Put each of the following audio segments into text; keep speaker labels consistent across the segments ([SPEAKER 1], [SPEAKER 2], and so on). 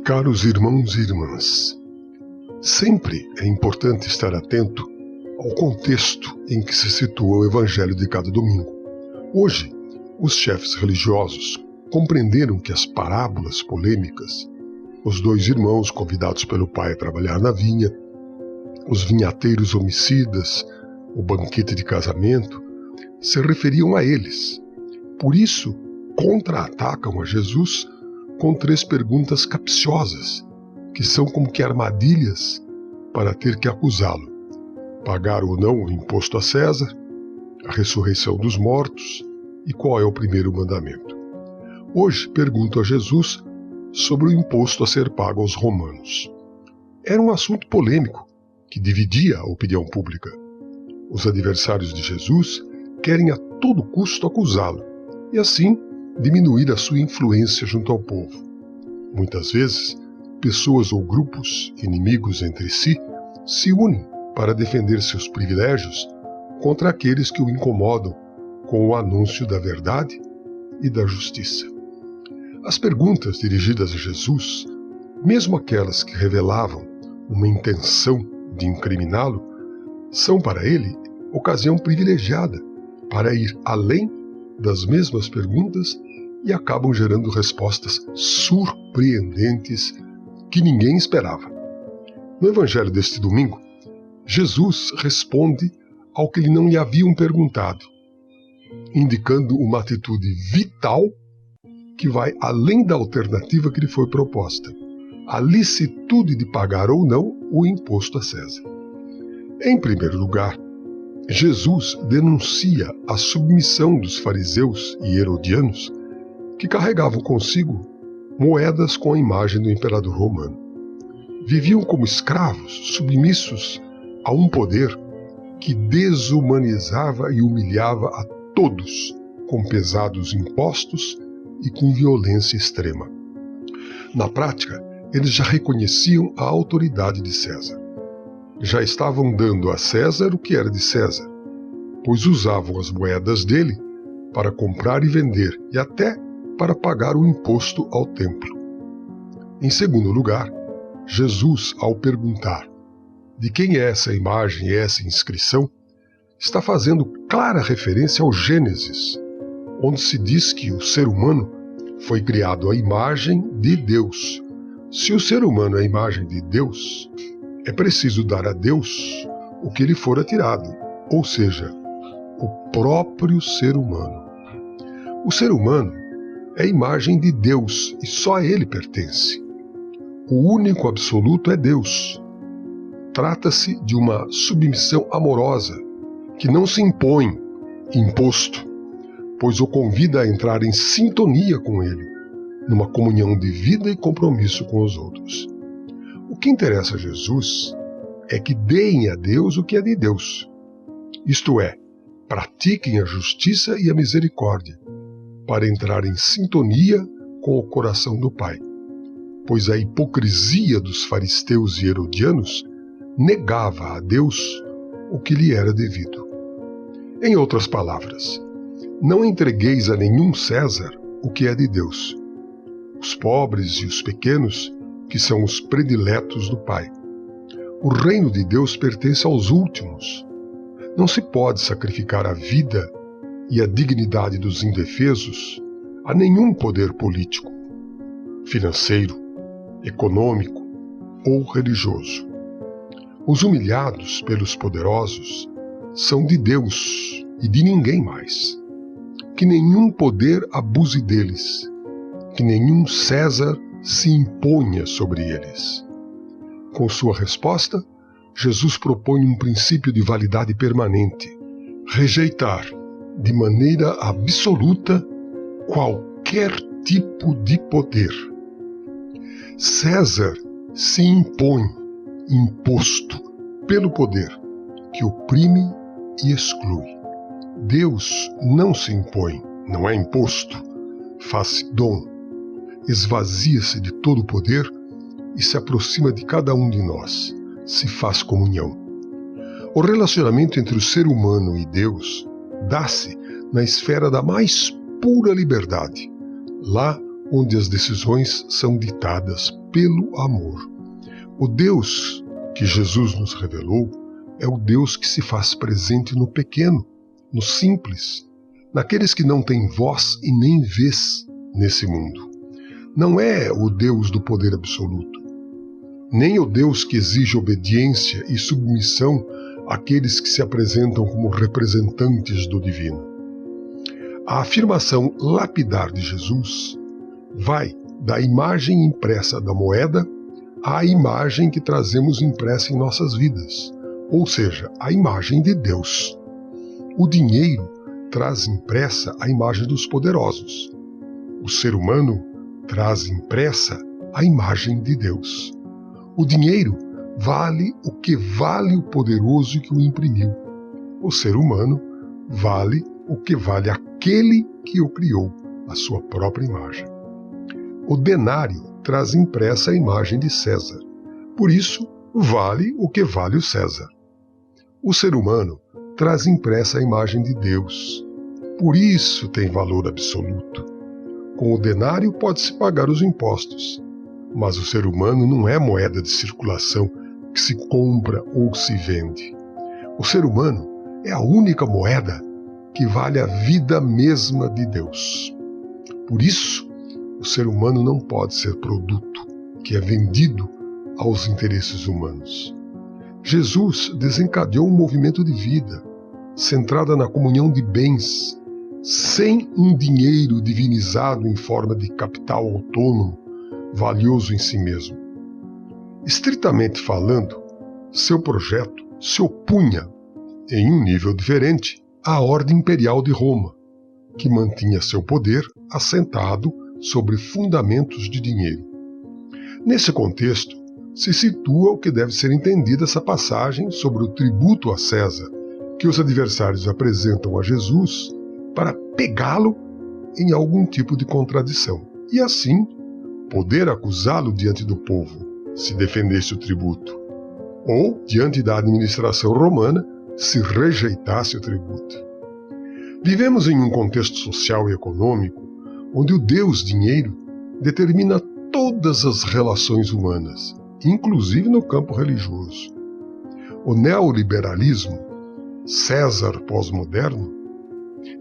[SPEAKER 1] Caros irmãos e irmãs, sempre é importante estar atento ao contexto em que se situa o Evangelho de cada domingo. Hoje, os chefes religiosos compreenderam que as parábolas polêmicas, os dois irmãos convidados pelo pai a trabalhar na vinha, os vinhateiros homicidas, o banquete de casamento, se referiam a eles. Por isso, contra-atacam a Jesus com 3 perguntas capciosas, que são como que armadilhas para ter que acusá-lo. Pagar ou não o imposto a César, a ressurreição dos mortos e qual é o primeiro mandamento. Hoje pergunto a Jesus sobre o imposto a ser pago aos romanos. Era um assunto polêmico que dividia a opinião pública. Os adversários de Jesus querem a todo custo acusá-lo e assim diminuir a sua influência junto ao povo. Muitas vezes, pessoas ou grupos inimigos entre si se unem para defender seus privilégios contra aqueles que o incomodam com o anúncio da verdade e da justiça. As perguntas dirigidas a Jesus, mesmo aquelas que revelavam uma intenção de incriminá-lo, são para ele ocasião privilegiada para ir além das mesmas perguntas e acabam gerando respostas surpreendentes que ninguém esperava. No Evangelho deste domingo, Jesus responde ao que não lhe haviam perguntado, indicando uma atitude vital que vai além da alternativa que lhe foi proposta, a licitude de pagar ou não o imposto a César. Em primeiro lugar, Jesus denuncia a submissão dos fariseus e herodianos que carregavam consigo moedas com a imagem do imperador romano. Viviam como escravos, submissos a um poder que desumanizava e humilhava a todos com pesados impostos e com violência extrema. Na prática, eles já reconheciam a autoridade de César. Já estavam dando a César o que era de César, pois usavam as moedas dele para comprar e vender e até para pagar o imposto ao templo. Em segundo lugar, Jesus, ao perguntar de quem é essa imagem e essa inscrição, está fazendo clara referência ao Gênesis, onde se diz que o ser humano foi criado à imagem de Deus. Se o ser humano é a imagem de Deus, é preciso dar a Deus o que lhe fora tirado, ou seja, o próprio ser humano. O ser humano é a imagem de Deus e só a ele pertence. O único absoluto é Deus. Trata-se de uma submissão amorosa, que não se impõe, imposto, pois o convida a entrar em sintonia com ele, numa comunhão de vida e compromisso com os outros. O que interessa a Jesus é que deem a Deus o que é de Deus. Isto é, pratiquem a justiça e a misericórdia, para entrar em sintonia com o coração do Pai, pois a hipocrisia dos fariseus e herodianos negava a Deus o que lhe era devido. Em outras palavras, não entregueis a nenhum César o que é de Deus. Os pobres e os pequenos, que são os prediletos do Pai. O reino de Deus pertence aos últimos. Não se pode sacrificar a vida e a dignidade dos indefesos a nenhum poder político, financeiro, econômico ou religioso. Os humilhados pelos poderosos são de Deus e de ninguém mais. Que nenhum poder abuse deles, que nenhum César se imponha sobre eles. Com sua resposta, Jesus propõe um princípio de validade permanente: rejeitar de maneira absoluta qualquer tipo de poder. César se impõe, imposto pelo poder, que oprime e exclui. Deus não se impõe, não é imposto, faz-se dom, esvazia-se de todo o poder e se aproxima de cada um de nós, se faz comunhão. O relacionamento entre o ser humano e Deus dá-se na esfera da mais pura liberdade. Lá onde as decisões são ditadas pelo amor. O Deus que Jesus nos revelou é o Deus que se faz presente no pequeno, no simples, naqueles que não têm voz e nem vez nesse mundo. Não é o Deus do poder absoluto, nem o Deus que exige obediência e submissão àqueles que se apresentam como representantes do divino. A afirmação lapidar de Jesus vai da imagem impressa da moeda à imagem que trazemos impressa em nossas vidas, ou seja, a imagem de Deus. O dinheiro traz impressa a imagem dos poderosos. O ser humano traz impressa a imagem de Deus. O dinheiro vale o que vale o poderoso que o imprimiu. O ser humano vale o que vale aquele que o criou, a sua própria imagem. O denário traz impressa a imagem de César. Por isso, vale o que vale o César. O ser humano traz impressa a imagem de Deus. Por isso tem valor absoluto. Com o denário pode-se pagar os impostos, mas o ser humano não é moeda de circulação que se compra ou se vende. O ser humano é a única moeda que vale a vida mesma de Deus. Por isso, o ser humano não pode ser produto que é vendido aos interesses humanos. Jesus desencadeou um movimento de vida centrada na comunhão de bens, sem um dinheiro divinizado em forma de capital autônomo, valioso em si mesmo. Estritamente falando, seu projeto se opunha, em um nível diferente, à ordem imperial de Roma, que mantinha seu poder assentado sobre fundamentos de dinheiro. Nesse contexto, se situa o que deve ser entendida essa passagem sobre o tributo a César, que os adversários apresentam a Jesus para pegá-lo em algum tipo de contradição, e assim poder acusá-lo diante do povo, se defendesse o tributo, ou diante da administração romana, se rejeitasse o tributo. Vivemos em um contexto social e econômico onde o Deus dinheiro determina todas as relações humanas, inclusive no campo religioso. O neoliberalismo, César pós-moderno,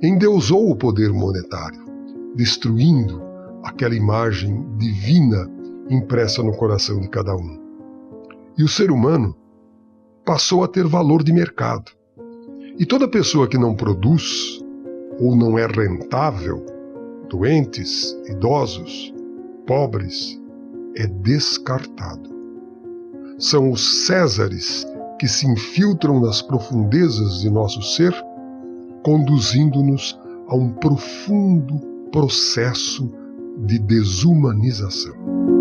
[SPEAKER 1] endeusou o poder monetário, destruindo aquela imagem divina impressa no coração de cada um. E o ser humano passou a ter valor de mercado. E toda pessoa que não produz ou não é rentável, doentes, idosos, pobres, é descartado. São os Césares que se infiltram nas profundezas de nosso ser, conduzindo-nos a um profundo processo de desumanização.